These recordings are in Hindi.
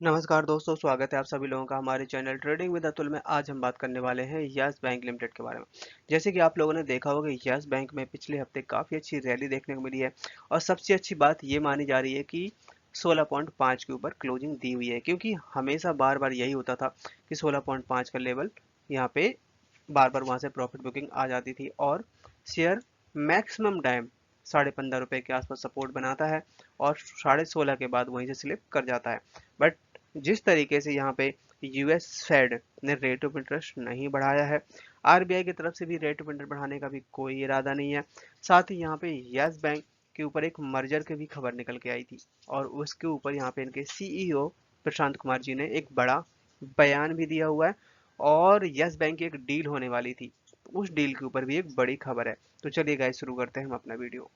नमस्कार दोस्तों, स्वागत है आप सभी लोगों का हमारे चैनल ट्रेडिंग विद अतुल में। आज हम बात करने वाले हैं यस बैंक लिमिटेड के बारे में। जैसे कि आप लोगों ने देखा होगा, यस बैंक में पिछले हफ्ते काफ़ी अच्छी रैली देखने को मिली है और सबसे अच्छी बात ये मानी जा रही है कि 16.5 के ऊपर क्लोजिंग दी हुई है, क्योंकि हमेशा बार बार यही होता था कि 16.5 का लेवल यहाँ पे बार बार वहां से प्रॉफिट बुकिंग आ जाती थी और शेयर मैक्सिमम टाइम ₹15.5 के आसपास सपोर्ट बनाता है और 16.5 के बाद वहीं से स्लिप कर जाता है। बट जिस तरीके से यहाँ पे यूएस फेड ने रेट ऑफ इंटरेस्ट नहीं बढ़ाया है, आरबीआई की तरफ से भी रेट ऑफ इंटरेस्ट बढ़ाने का भी कोई इरादा नहीं है। साथ ही यहाँ पे यस बैंक के ऊपर एक मर्जर की भी खबर निकल के आई थी और उसके ऊपर यहाँ पे इनके सीईओ प्रशांत कुमार जी ने एक बड़ा बयान भी दिया हुआ है और यस बैंक की एक डील होने वाली थी, तो उस डील के ऊपर भी एक बड़ी खबर है। तो चलिए गाइस, शुरू करते हैं हम अपना वीडियो।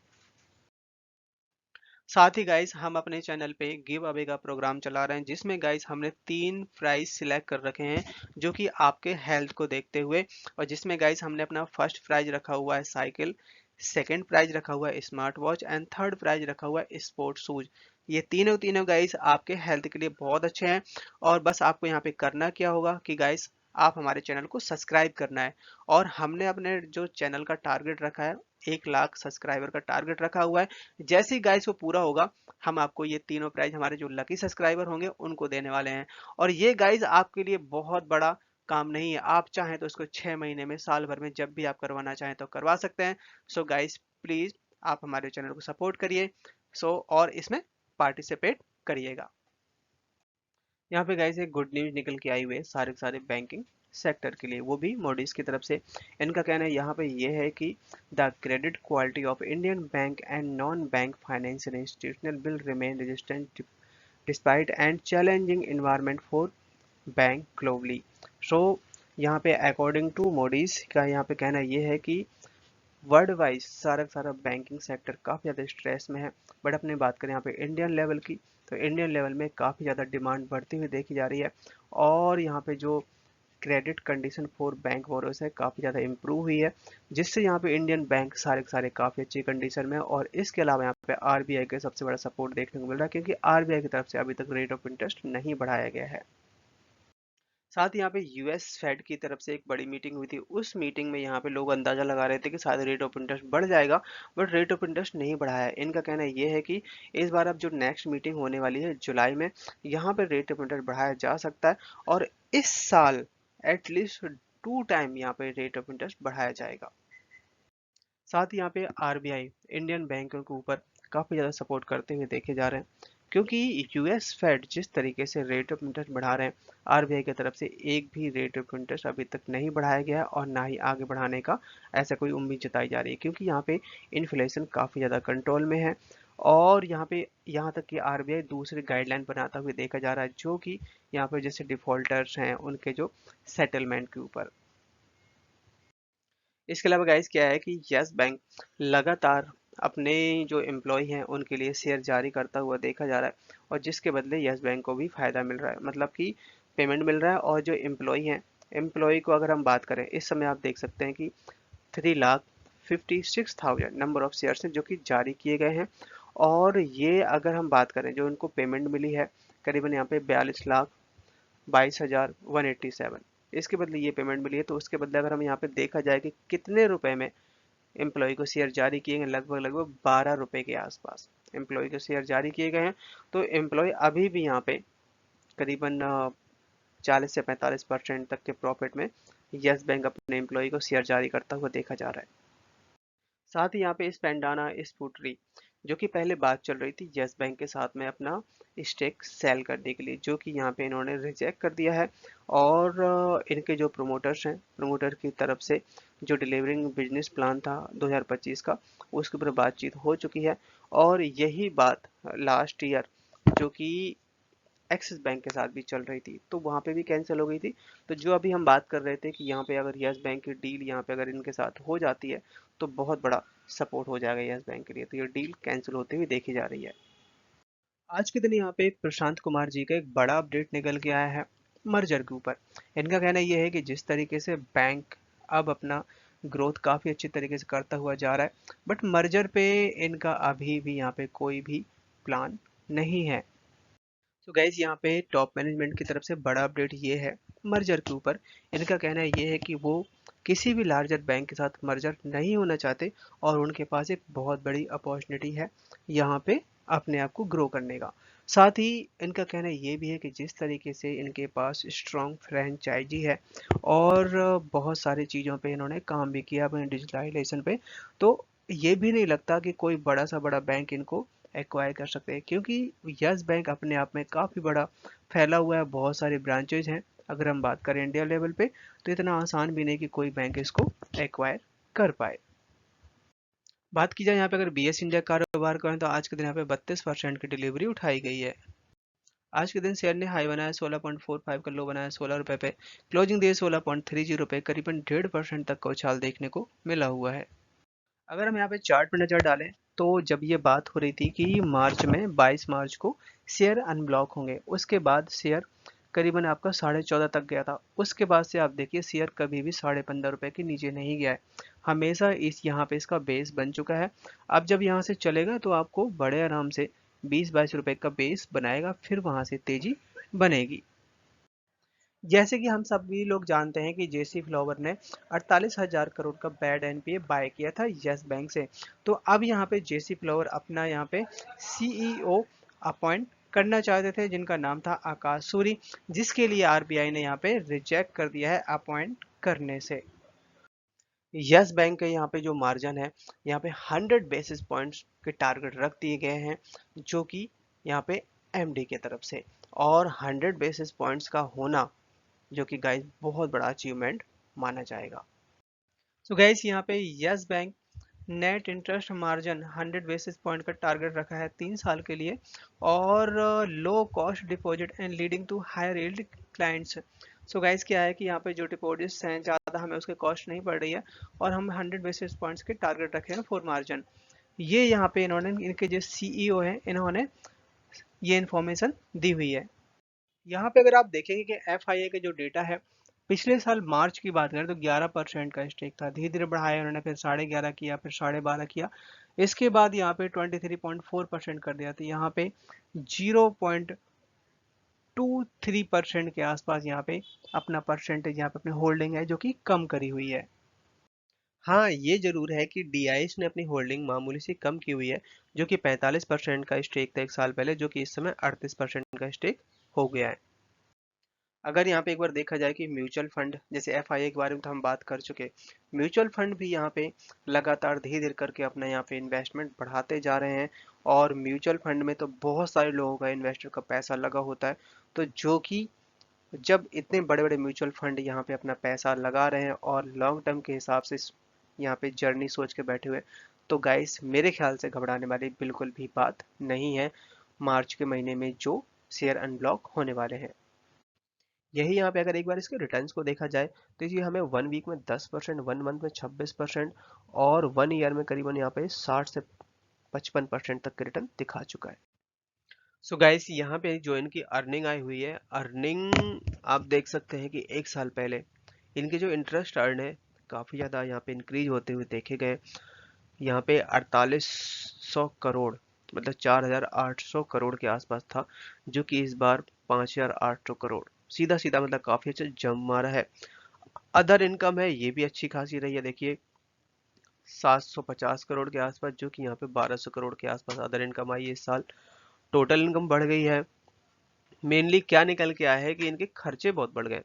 साथ ही गाइस, हम अपने चैनल पे गिव अवे का प्रोग्राम चला रहे हैं, जिसमें गाइस हमने 3 प्राइज सिलेक्ट कर रखे हैं जो कि आपके हेल्थ को देखते हुए। और जिसमें गाइस हमने अपना फर्स्ट प्राइज रखा हुआ है साइकिल, सेकंड प्राइज रखा हुआ है smart watch and third prize रखा हुआ है स्पोर्ट शूज। ये तीनों तीनों गाइस आपके हेल्थ के लिए बहुत अच्छे हैं और बस आपको यहाँ पे करना क्या होगा कि गाइस आप हमारे चैनल को सब्सक्राइब करना है। और हमने अपने जो चैनल का टारगेट रखा है, 1 लाख सब्सक्राइबर का टारगेट रखा हुआ है। जैसे ही गाइस वो पूरा होगा, हम आपको ये तीनों प्राइज हमारे जो लकी सब्सक्राइबर होंगे उनको देने वाले हैं। और ये गाइस आपके लिए बहुत बड़ा काम नहीं है, आप चाहें तो इसको 6 महीने में, साल भर में, जब भी आप करवाना चाहें तो करवा सकते हैं। सो गाइस प्लीज आप हमारे चैनल को सपोर्ट करिए। और इसमें पार्टिसिपेट करिएगा। यहाँ पे गाइस एक गुड न्यूज निकल के आई हुई है सारे के सारे बैंकिंग सेक्टर के लिए, वो भी मोडीज की तरफ से। इनका कहना है यहाँ पे ये है कि the credit quality of Indian bank and non bank financial institutional will remain resistant despite and challenging environment for bank globally. So यहाँ पे अकॉर्डिंग टू मोडीज का यहाँ पे कहना ये है कि वर्ल्ड वाइज सारा का सारा बैंकिंग सेक्टर काफ़ी ज़्यादा स्ट्रेस में है। बट अपनी बात करें यहाँ पे इंडियन लेवल की, तो इंडियन लेवल में काफ़ी ज़्यादा डिमांड बढ़ती हुई देखी जा रही है और यहाँ पे जो credit condition for bank borrows है काफ़ी ज़्यादा इम्प्रूव हुई है, जिससे यहाँ पे इंडियन बैंक सारे के सारे काफ़ी अच्छी कंडीशन में है। और इसके अलावा यहाँ पे आरबीआई का सबसे बड़ा सपोर्ट देखने को मिल रहा है, क्योंकि आरबीआई की तरफ से अभी तक रेट ऑफ इंटरेस्ट नहीं बढ़ाया गया है। साथ ही यहाँ पे यूएस फेड की तरफ से एक बड़ी मीटिंग हुई थी। उस मीटिंग में यहाँ पे लोग अंदाजा लगा रहे थे कि शायद रेट ऑफ इंटरेस्ट बढ़ जाएगा, बट रेट ऑफ इंटरेस्ट नहीं बढ़ाया है। इनका कहना ये है कि इस बार अब जो नेक्स्ट मीटिंग होने वाली है जुलाई में, यहाँ पे रेट ऑफ इंटरेस्ट बढ़ाया जा सकता है और इस साल एटलीस्ट 2 टाइम यहाँ पे रेट ऑफ इंटरेस्ट बढ़ाया जाएगा। साथ ही यहाँ पे आरबीआई इंडियन बैंकों के ऊपर काफ़ी ज़्यादा सपोर्ट करते हुए देखे जा रहे हैं, क्योंकि यूएस फेड जिस तरीके से रेट ऑफ इंटरेस्ट बढ़ा रहे हैं, आरबीआई की तरफ से एक भी रेट ऑफ इंटरेस्ट अभी तक नहीं बढ़ाया गया है और ना ही आगे बढ़ाने का ऐसा कोई उम्मीद जताई जा रही है, क्योंकि यहाँ पे इन्फ्लेशन काफ़ी ज़्यादा कंट्रोल में है। और यहाँ पे यहाँ तक कि आरबीआई दूसरी गाइडलाइन बनाता हुए देखा जा रहा है, जो कि यहाँ पे जैसे डिफॉल्टर्स हैं उनके जो सेटलमेंट के ऊपर। इसके अलावा गाइस क्या है कि यस बैंक लगातार अपने जो एम्प्लॉय हैं उनके लिए शेयर जारी करता हुआ देखा जा रहा है और जिसके बदले यस बैंक को भी फायदा मिल रहा है, मतलब कि पेमेंट मिल रहा है। और जो एम्प्लॉय हैं, एम्प्लॉय को अगर हम बात करें, इस समय आप देख सकते हैं कि 3,56,000 नंबर ऑफ शेयर्स हैं जो कि जारी किए गए हैं। और ये अगर हम बात करें जो उनको पेमेंट मिली है, करीबन यहाँ पे 42,22,187, इसके बदले ये पेमेंट मिली है। तो उसके बदले अगर हम यहाँ पे देखा जाए कि कितने रुपए में एम्प्लॉय को शेयर जारी किए गए, लगभग लगभग ₹12 के आसपास एम्प्लॉय को शेयर जारी किए गए हैं। तो एम्प्लॉय अभी भी यहाँ पे करीबन 40 से 45% तक के प्रॉफिट में यस बैंक अपने एम्प्लॉय को शेयर जारी करता हुआ देखा जा रहा है। साथ ही यहाँ पे स्पेंडाना स्पूटरी, जो कि पहले बात चल रही थी यस बैंक के साथ में अपना स्टेक सेल करने के लिए, जो कि यहाँ पे इन्होंने रिजेक्ट कर दिया है। और इनके जो प्रोमोटर्स हैं, प्रोमोटर की तरफ से जो डिलीवरिंग बिजनेस प्लान था 2025 का, उसके ऊपर बातचीत हो चुकी है। और यही बात लास्ट ईयर जो कि एक्सिस बैंक के साथ भी चल रही थी, तो वहाँ पे भी कैंसिल हो गई थी। तो जो अभी हम बात कर रहे थे कि यहाँ पे अगर यस बैंक की डील यहाँ पे अगर इनके साथ हो जाती है तो बहुत बड़ा सपोर्ट हो जाएगा यस बैंक के लिए, तो ये डील कैंसिल होती हुई देखी जा रही है। आज के दिन यहाँ पे एक प्रशांत कुमार जी का एक बड़ा अपडेट निकल के आया है मर्जर के ऊपर। इनका कहना यह है कि जिस तरीके से बैंक अब अपना ग्रोथ काफ़ी अच्छी तरीके से करता हुआ जा रहा है, बट मर्जर पे इनका अभी भी यहाँ पे कोई भी प्लान नहीं है। तो गाइज यहाँ पे टॉप मैनेजमेंट की तरफ से बड़ा अपडेट ये है मर्जर के ऊपर। इनका कहना ये है कि वो किसी भी लार्जर बैंक के साथ मर्जर नहीं होना चाहते और उनके पास एक बहुत बड़ी अपॉर्चुनिटी है यहाँ पे अपने आप को ग्रो करने का। साथ ही इनका कहना ये भी है कि जिस तरीके से इनके पास स्ट्रॉन्ग फ्रेंचाइजी है और बहुत सारी चीज़ों पे इन्होंने काम भी किया अपने डिजिटलाइजेशन पे, तो ये भी नहीं लगता कि कोई बड़ा सा बड़ा बैंक इनको एक्वायर कर सकते हैं, क्योंकि यस बैंक अपने आप में काफ़ी बड़ा फैला हुआ है, बहुत सारे ब्रांचेज हैं। अगर हम बात करें इंडिया लेवल पे तो इतना आसान भी नहीं कि कोई बैंक इसको एक्वायर कर पाए। बात की जाए यहाँ पे अगर बीएस इंडिया कारोबार करें तो आज के दिन यहाँ पे 32% की डिलीवरी उठाई गई है। आज के दिन शेयर ने हाई बनाया 16.45 का लो बनाया 16 रुपए पे, क्लोजिंग दिए 16.30 पे, करीबन 1.5% तक का उछाल देखने को मिला हुआ है। अगर हम यहाँ पे चार्ट पर नजर डालें तो जब ये बात हो रही थी कि मार्च में 22 मार्च को शेयर अनब्लॉक होंगे, उसके बाद शेयर करीबन आपका 14.5 तक गया था। उसके बाद से आप देखिए शेयर कभी भी 15.5 रुपए के नीचे नहीं गया है, हमेशा इस यहाँ पे इसका बेस बन चुका है। अब जब यहाँ से चलेगा तो आपको बड़े आराम से 20-22 रुपए का बेस बनाएगा, फिर वहां से तेजी बनेगी। जैसे कि हम सभी लोग जानते हैं कि जेसी फ्लावर ने 48,000 करोड़ का बैड एनपीए बाय किया था यस बैंक से। तो अब यहाँ पे जेसी फ्लावर अपना यहाँ पे सीईओ अपॉइंट करना चाहते थे जिनका नाम था आकाश सूरी, जिसके लिए आरबीआई ने यहाँ पे रिजेक्ट कर दिया है अपॉइंट करने से। यस बैंक के यहाँ पे जो मार्जिन है यहाँ पे 100 बेसिस पॉइंट्स के टारगेट रख दिए गए हैं, जो कि यहाँ पे एमडी के तरफ से, और 100 बेसिस पॉइंट्स का होना जो कि गाइस बहुत बड़ा अचीवमेंट माना जाएगा। तो गाइस यहाँ पे Yes Bank net interest margin 100 basis point का टारगेट रखा है 3 साल के लिए, और low cost deposit and leading to higher yield clients. So guys क्या है कि यहाँ पे जो डिपॉजिट्स हैं ज़्यादा हमें उसके कॉस्ट नहीं पड़ रही है, और हम 100 बेसिस पॉइंट्स के टारगेट रखे हैं फॉर मार्जिन। ये यहाँ पे इन्होंने, इनके जो सीईओ हैं, इन्होंने ये इन्फॉर्मेशन दी हुई है। यहाँ पे अगर आप देखेंगे कि एफआईए के जो डेटा है, पिछले साल मार्च की बात करें तो 11% का स्टेक था, धीरे धीरे बढ़ाया उन्होंने, फिर 11.5 किया, फिर 12.5 किया, इसके बाद यहाँ पे 23.4% कर दिया। तो यहाँ पे 0.23% के आसपास यहाँ पे अपना परसेंटेज, यहाँ पे अपनी होल्डिंग है जो कि कम करी हुई है। हाँ, ये जरूर है कि डीआईएस ने अपनी होल्डिंग मामूली से कम की हुई है, जो कि 45% का स्टेक था एक साल पहले, जो कि इस समय 38% का स्टेक हो गया है। अगर यहाँ पे एक बार देखा जाए कि म्यूचुअल फंड, जैसे एफआईए के बारे में तो हम बात कर चुके, म्यूचुअल फंड भी यहाँ पे लगातार धीरे धीरे करके अपना यहाँ पे इन्वेस्टमेंट बढ़ाते जा रहे हैं, और म्यूचुअल फंड में तो बहुत सारे लोगों का, इन्वेस्टर का पैसा लगा होता है। तो जो कि जब इतने बड़े बड़े म्यूचुअल फंड यहाँ पे अपना पैसा लगा रहे हैं और लॉन्ग टर्म के हिसाब से यहाँ पे जर्नी सोच के बैठे हुए, तो गाइस मेरे ख्याल से घबराने वाली बिल्कुल भी बात नहीं है मार्च के महीने में जो शेयर अनब्लॉक होने वाले हैं। यही यहाँ पे अगर एक बार इसके रिटर्न्स को देखा जाए तो ये हमें 1 वीक में 10%, 1 मंथ में 26%, और 1 ईयर में करीबन यहाँ पे 60 से 55% तक के रिटर्न दिखा चुका है। सो गाइस यहाँ पे जो इनकी अर्निंग आई हुई है, अर्निंग आप देख सकते हैं कि एक साल पहले इनके जो इंटरेस्ट अर्न है काफ़ी ज़्यादा यहाँ पे इंक्रीज होते हुए देखे गए। यहाँ पे 4800 करोड़, मतलब 4800 करोड़ के आसपास था, जो कि इस बार 5800 करोड़, सीधा सीधा मतलब काफी अच्छा जम मारा है। अदर इनकम है ये भी अच्छी खासी रही है, देखिए 750 करोड़ के आसपास, जो कि यहाँ पे 1200 करोड़ के आसपास अदर इनकम आई है इस साल। टोटल इनकम बढ़ गई है। मेनली क्या निकल के आया है कि इनके खर्चे बहुत बढ़ गए।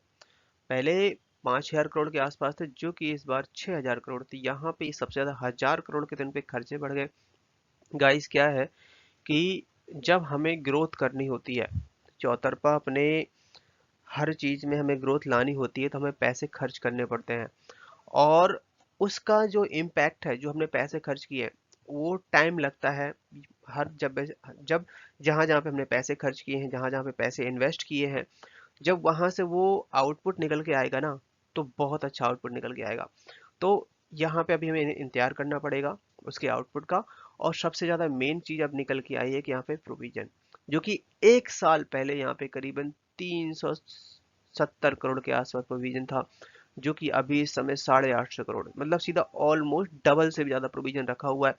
पहले 5000 करोड़ के आसपास थे, जो कि इस बार 6000 करोड़ थी, यहाँ पे सबसे ज्यादा 1000 करोड़ के दिन पे खर्चे बढ़ गए। गाइस क्या है कि जब हमें ग्रोथ करनी होती है चौतरफा, अपने हर चीज में हमें ग्रोथ लानी होती है, तो हमें पैसे खर्च करने पड़ते हैं, और उसका जो इम्पैक्ट है, जो हमने पैसे खर्च किए, वो टाइम लगता है। हर जब जहां जहां पे हमने पैसे खर्च किए हैं, जहां जहां पे पैसे इन्वेस्ट किए हैं, जब वहां से वो आउटपुट निकल के आएगा ना, तो बहुत अच्छा आउटपुट निकल के आएगा। तो यहाँ पे अभी हमें इंतजार करना पड़ेगा उसके आउटपुट का। और सबसे ज्यादा मेन चीज अब निकल के आई है कि यहाँ पे प्रोविजन, जो कि एक साल पहले यहाँ पे करीबन 370 करोड़ के आसपास प्रोविजन था, जो कि अभी इस समय 850 करोड़, मतलब सीधा ऑलमोस्ट डबल से भी ज्यादा प्रोविजन रखा हुआ है,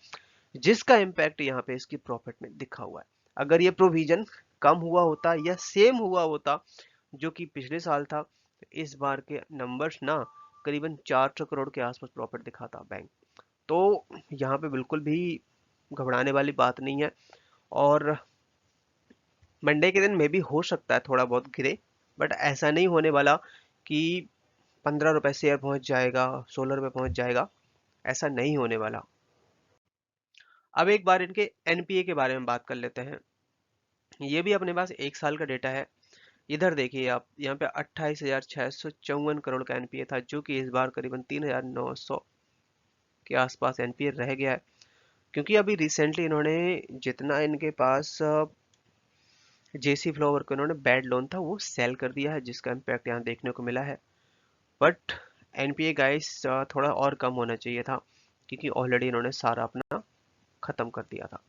जिसका इम्पैक्ट यहाँ पे इसकी प्रॉफिट में दिखा हुआ है। अगर ये प्रोविजन कम हुआ होता या सेम हुआ होता जो कि पिछले साल था, तो इस बार के नंबर्स ना करीबन 400 करोड़ के आसपास प्रॉफिट दिखाता बैंक। तो यहाँ पे बिल्कुल भी घबराने वाली बात नहीं है। और मंडे के दिन में भी हो सकता है थोड़ा बहुत गिरे, बट ऐसा नहीं होने वाला कि 15 रुपए शेयर पहुंच जाएगा, 16 रुपए पहुंच जाएगा, ऐसा नहीं होने वाला। अब एक बार इनके एनपीए के बारे में बात कर लेते हैं। ये भी अपने पास 1 साल का डेटा है। इधर देखिए आप, यहाँ पे 28,654 करोड़ का एनपीए था, जो कि इस बार करीबन 3,900 के आसपास एनपीए रह गया है। क्योंकि अभी रिसेंटली इन्होंने जितना इनके पास जेसी फ्लावर को इन्होंने बैड लोन था वो सेल कर दिया है, जिसका इम्पैक्ट यहाँ देखने को मिला है। बट एनपीए गाइस थोड़ा और कम होना चाहिए था, क्योंकि ऑलरेडी इन्होंने सारा अपना खत्म कर दिया था।